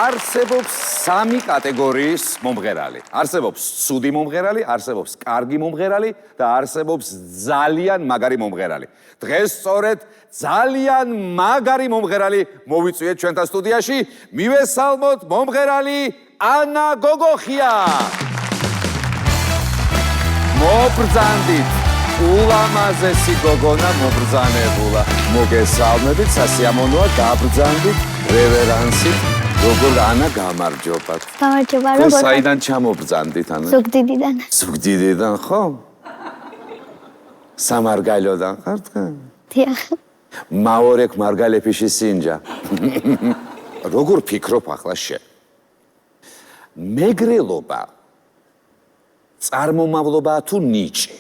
არსებობს სამი კატეგორიის მომღერალი. არსებობს ცუდი მომღერალი, არსებობს კარგი მომღერალი და არსებობს ძალიან მაგარი მომღერალი. დღეს სწორედ ძალიან მაგარი მომღერალი მოვიწვიეთ ჩვენთან სტუდიაში. მივესალმოთ მომღერალი ანა გოგოხია. მობრძანდით ულამაზესი გოგონა მობრძანებულა. მოგესალმებით, სასიამოვნოა, გაბრძანდით რევერანსით. როგორ ანა გამარჯობათ. გამარჯობა, როგორ? საიდან ჩამობრძანდით ანა? ზუგდიდიდან. ზუგდიდიდან ხო? სამარგალოდან ხარ თქვენ? დიახ. მაორეკ მარგალეფიში სინჯა. როგორ ფიქრობ ახლა შენ? მეგრელობა წარმომავლობაა თუ ნიჭი?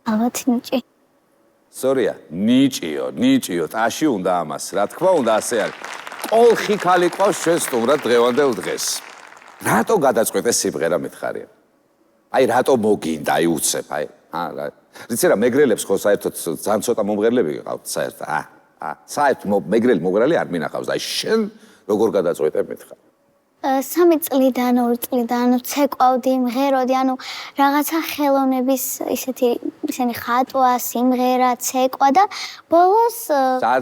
ალბათ ნიჭი. სორია, ნიჭიო, ტაში უნდა ამას, რა თქმა უნდა ასე არის. ყოლხი ქალი ყავს ჩვენ სტუმრად დღევანდელ დღეს. რატო გადაწყვეტე სიმღერა მითხარია? აი რატო მოგინდა, აი უცებ, აი. რიცი რა მეგრელებს ხო საერთოდ ძალიან ცოტა მომღერლები გყავთ საერთოდ. საერთოდ მეგრელი მომღერალი არ მინახავს. აი შენ როგორ გადაწყვეტე მითხარ? 3 წლიდან, 2 წლიდან ცეკვავდი, მღეროდი, ანუ რაღაცა ხელოვნების ისეთი ხატვა, სიმღერა, ცეკვა და ბოლოს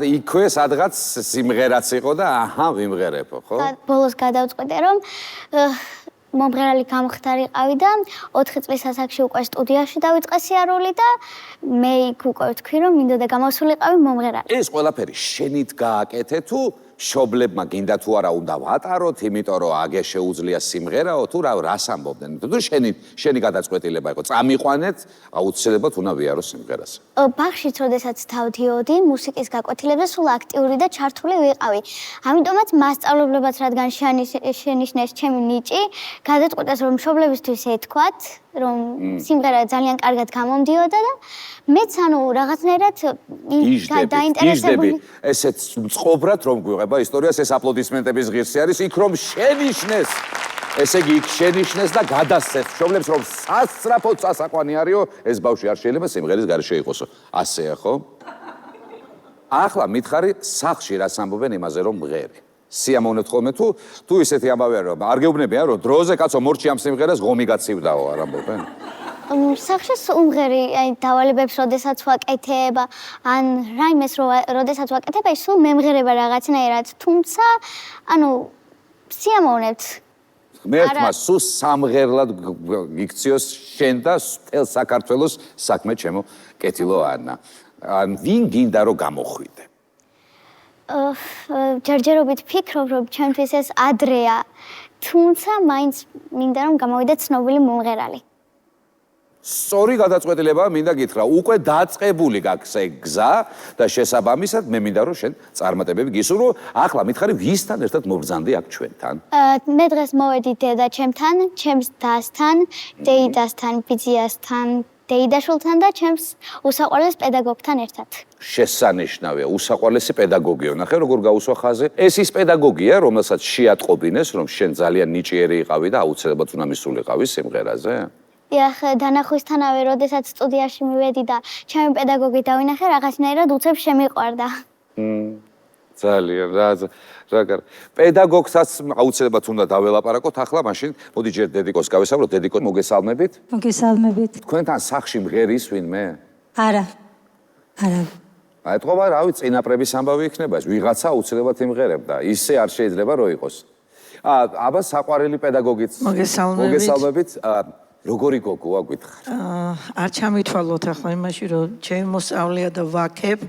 იქვე სადღაც სიმღერაც იყო და აჰა ვიმღერებო, ხო? ბოლოს გადავწყვეტე, რომ მომღერალი გამხდარიყავი და 4 წლის ასაკში უკვე სტუდიაში დავიწყე სიარული და მე იქ უკვე ვთქვი, რომ მინდოდა გამოსულიყავი მომღერალი. ეს ყველაფერი შენით გააკეთე თუ მშობლებმა გინდა თუ არა უნდა ვატაროთ, იმიტომ რომ აგე შეუძლია სიმღერაო თუ რას ამბობდნენ? თუ შენი გადაწყვეტილება იყო, წამიყვანეთ, აუცილებლად უნდა ვიარო სიმღერას. ბაღშიც, როდესაც დავდიოდი, მუსიკის გაკვეთილებზე სულ აქტიური და ჩართული ვიყავი. ამიტომაც მასწავლებლებაც რადგან შენიშნეს ჩემი ნიჭი, გადაწყვეტეს რომ მშობლებისთვის ეთქვათ, რომ სიმღერა ძალიან კარგად გამომდიოდა და მეც ანუ რაღაცნაირად დაინტერესებული. ესეც მწყობრად რომ გვიღება ისტორიას, ეს აპლოდისმენტების ღირსი არის, იქ რომ შენიშნეს. ესე იგი იქ შენიშნეს და გადასცეს მშობლებს, რომ სასწრაფოდ სასაყვანი არისო, ეს ბავშვი არ შეიძლება სიმღერის გარეშე იყოსო. ასეა ხო? ახლა მითხარი სახლში რას ამბობენ იმაზე რომ მღერი. სიამოვნებთ ხოლმე თუ ისეთი ამბავია რომ არ გეუბნებიან რომ დროზე კაცო მორჩი ამ სიმღერას ღომი გაცივდაო არ ამბობენ? სახში უმღერი, აი დავალებებს როდესაც ვაკეთებ, ან რაიმეს როდესაც ვაკეთებ, აი სულ მემღერება რაღაცნაირად, თუმცა ანუ სიამოვნებთ. ღმერთმა სულ სამღერლად იქციოს შენ და მთელ საქართველოს საქმე ჩემო კეთილო ანა. ვინ გინდა რომ გამოხვიდე? ჯერჯერობით ფიქრობ, რომ ჩემთვის ეს ადრეა, თუმცა მაინც მინდა რომ გამოვიდე ცნობილი მომღერალი. სწორი გადაწყვეტილებაა მინდა გითხრა, უკვე დაწყებული გაქვს ეგ გზა და შესაბამისად მე მინდა რომ შენ წარმატებები გისურვო. ახლა მითხარი ვისთან ერთად მობრძანდი აქ ჩვენთან? მე დღეს მოვედი დედაჩემთან, ჩემს დასთან, დეიდასთან, ბიძიასთან, დეიდაშვილთან და ჩემს უსაყვარლეს პედაგოგთან ერთად. შესანიშნავია, უსაყვარლესი პედაგოგიო. ნახე როგორ გაუსვა ხაზე. ეს ის პედაგოგია, რომელსაც შეატყობინეს, რომ შენ ძალიან ნიჭიერი იყავი და აუცილებლად უნდა მისულიყავი სიმღერაზე? დიახ, დანახვისთანავე, როდესაც სტუდიაში მივედი და ჩემი პედაგოგი დავინახე, რაღაცნაირად უცებ შემიყვარდა. ძალიან რა გარ. პედაგოგსაც აუცილებლად უნდა დაველაპარაკოთ ახლა, მაშინ მოდი ჯერ დედიკოს გავესაუბროთ. დედიკო, მოგესალმებით. მოგესალმებით. თქვენთან სახლში მღერის ვინმე? არა. ეთქობა, რავი, წინაპრების ამბავი იქნება ეს. ვიღაცა აუცილებლად იმღერებდა. ისე არ შეიძლება რომ იყოს. აბა საყვარელი პედაგოგიც. მოგესალმებით. როგორი გოგოა გითხარ? არ ჩამითვალოთ ახლა იმაში, რომ ჩემი მოსწავლეა და ვაკებ,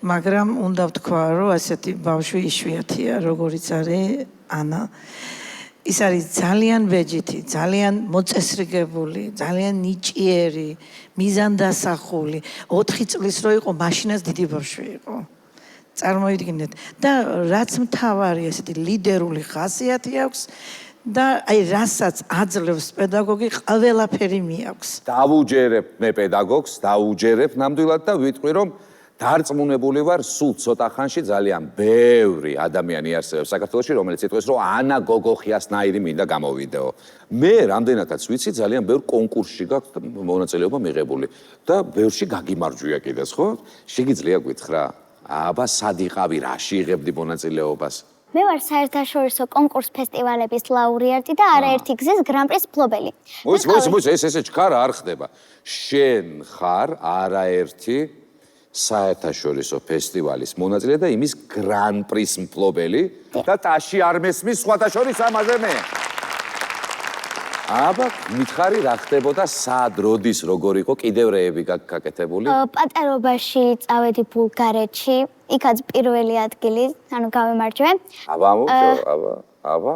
მაგრამ უნდა ვთქვა, რომ ასეთი ბავშვი იშვიათია, როგორიც არის ანა. ის არის ძალიან ბეჯითი, ძალიან მოწესრიგებული, ძალიან ნიჭიერი, მიზანდასახული. 4 წლის რო იყო, მაშინაც დიდი ბავშვი იყო. წარმოიდგინეთ. და რაც მთავარი, ესეთი ლიდერული ხასიათი აქვს. და აი რასაც აძლევს პედაგოგი ყველაფერი მიაქვს. დავუჯერებ მე პედაგოგს, დავუჯერებ ნამდვილად და ვიტყვი რომ დარწმუნებული ვარ სულ ცოტა ხანში ძალიან ბევრი ადამიანი არსებობს საქართველოში რომელიც იტყვის რომ ანა გოგოხიასნაირი მინდა გამოვიდეო. მე რამდენადაც ვიცი ძალიან ბევრ კონკურსში გაქვს მონაწილეობა მიღებული და ბევრში გაგიმარჯვია კიდეც ხო? შეგიძლია გითხრა აბა სად იყავი რაში იღებდი მონაწილეობას? მე ვარ საერთაშორისო კონკურს ფესტივალების ლაურეატი და არაერთი გზის გრან-პრის მფლობელი. მოიცა, ეს ჩქარა არ ხდება. შენ ხარ არაერთი საერთაშორისო ფესტივალის მონაწილე და იმის გრან-პრის მფლობელი და ტაში არ მესმის სხვათა შორის ამაზე მე. აბა, მითხარი რა ხდებოდა სად, როდის, როგორ იყო, კიდევ რეები გაკეთებული? პატარობაში წავედი ბულგარეთში, იქაც პირველი ადგილი, ანუ გავემარჯვე. აბა.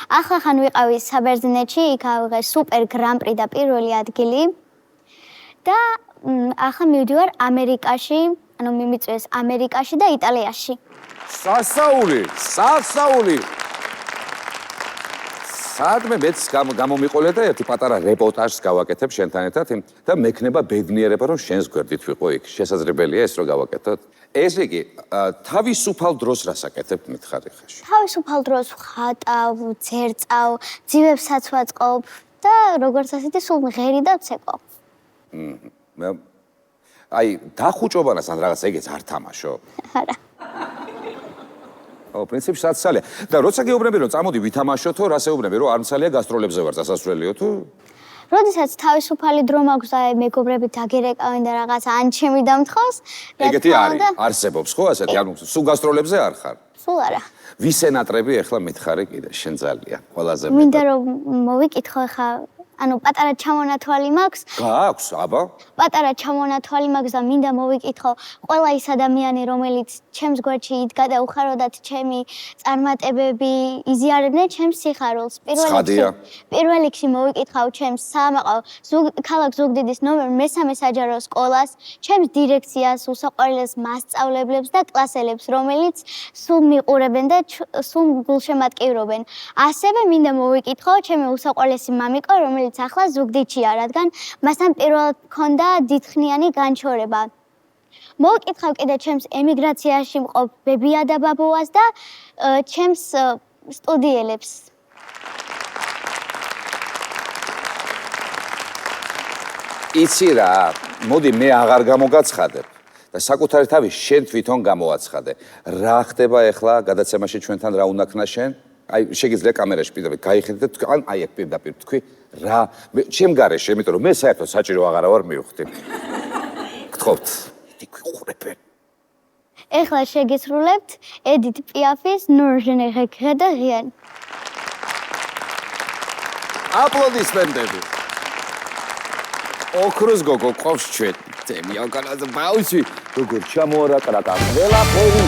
ახლა ვიყავი საბერძნეთში, იქ ავიღე სუპერ გრან-პრი და პირველი ადგილი. და ახლა მივდივარ ამერიკაში, ანუ მიმიწვეს ამერიკაში და იტალიაში. სასაული. სადმე მეც გამომიყოლე და ერთი პატარა რეპორტაჟს გავაკეთებ შენთან ერთად და მექნება ბედნიერება რომ შენს გვერდით ვიყო იქ. შესაძლებელია ეს რომ გავაკეთოთ? ესე იგი, თავისუფალ დროს რას აკეთებ მითხარი ხაში? თავისუფალ დროს ვხატავ, ძერწავ, ძივებსაც ვაწყობ და როგორც ასეთი სულ მღერი და ვცეკვო. აი, დახუჭობანას ან რაღაც ეგეც არ თამაშო? არა. პრინციპში საცალია. და როცა გეუბნები რომ წამოდი ვითამაშოთო, რას ეუბნები რომ არ მცალია გასტროლებზე ვარ წასასვლელიო თუ? როდესაც თავისუფალი დრო მაქვს და მეგობრები დაგერეკავენ და რაღაც ან ჩემი დამთხოვს, ეგეთი არის, არსებობს ხო ასეთი? ანუ სულ გასტროლებზე არ ხარ? სულ არა. ვის ენატრები ახლა მითხარი კიდე, შენ ძალიან ყველაზე მეტად. მინდა რომ მოვიკითხო ხა ანუ პატარა ჩამონათვალი მაქვს. გააქვს, აბა. პატარა ჩამონათვალი მაქვს და მინდა მოვიკითხო ყველა ის ადამიანი, რომელიც ჩემს გვერდში იდგა და უხაროდათ ჩემი წარმატებები იზიარებდნენ ჩემს სიხარულს. პირველ რიგში მოვიკითხავ ჩემს საამაყო ქალაქ ზუგდიდის ნომერ 3 საჯარო სკოლას, ჩემს დირექციას, უსაყვარლეს მასწავლებლებს და კლასელებს, რომელიც სულ მიყურებენ და სულ გულშემატკივრობენ. ასევე მინდა მოვიკითხო ჩემი უსაყვარლესი მამიკო, რომელიც ახლა ზუგდიდშია, რადგან მასთან პირველად მქონდა დიდხნიანი განჩორება. მოვკითხავ კიდე ჩემს ემიგრაციაში მყოფ ბებია და ბაბუას და ჩემს სტუდიელებს. იცი რა, მოდი მე აღარ გამოგაცხადებ და საკუთარი თავი შენ თვითონ გამოაცხადე. რა ხდება ახლა გადაცემაში ჩვენთან რა უნაქნა შენ? აი შეგიძლია კამერაში პირდაპირ გაიხედე და ან აი აქ პირდაპირ თქვი რა ჩემ გარეშე, იმიტომ რომ მე საერთოდ საჭირო აღარა ვარ მივხვდი. გთხოვთ, გიყურებენ. ეხლა შეგესრულებთ ედით პიაფის Nur je ne regrette rien. აპლოდისმენტები. ოქროს გოგო ყავს ჩვენ. თემი აკანაზე ბაუში, როგორ ჩამოარაკრაკა ყველაფერი.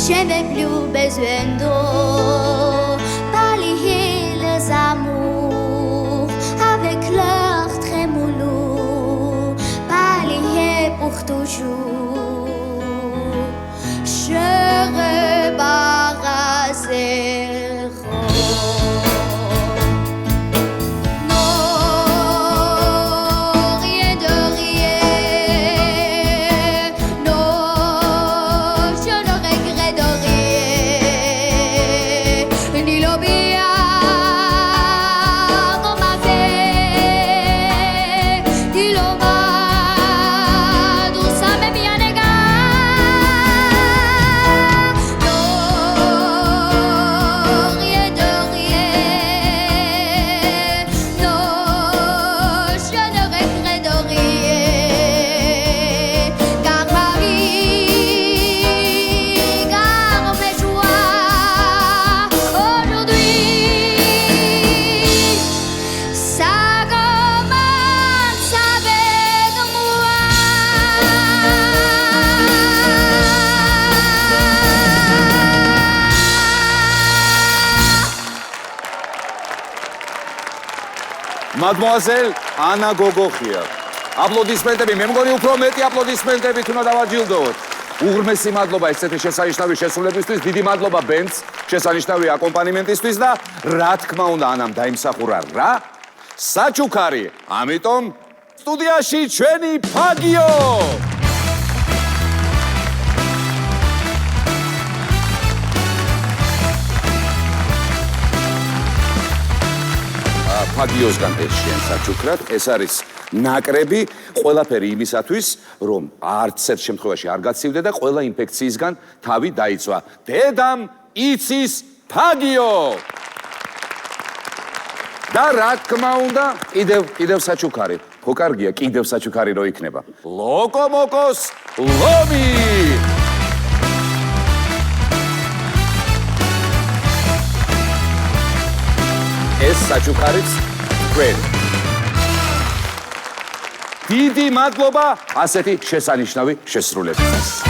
Je n'ai plus besoin d'eau, balayer les amours avec leur trémolo, balayer pour toujours. Je rebarraserai. Mademoiselle Anna Gogoxia. Აპლოდისმენტები, მე მგონი უფრო მეტი აპლოდისმენტებით უნდა დავაჯილდოვოთ. უღრმესი მადლობა ესეთი შესანიშნავი შესრულებისთვის, დიდი მადლობა ბენდს შესანიშნავი აკომპანიმენტისთვის და რა თქმა უნდა ანამ დაიმსახურა რა? საჩუქარი. ამიტომ სტუდიაში ჩვენი ფაგიო. ფაგიოსგან ეს შენ საჩუქრად, ეს არის ნაკრები ყველაფერი იმისათვის, რომ არც ერთ შემთხვევაში არ გაცივდე და ყველა ინფექციისგან თავი დაიცვა. დედამ იცის ფაგიო. და რა თქმა უნდა, კიდევ საჩუქარი. ხო კარგია, კიდევ საჩუქარი რო იქნება. ლოკომოკოს ლომი. ეს საჩუქარიც თქვენ. დიდი მადლობა ასეთი შესანიშნავი შესრულებისთვის.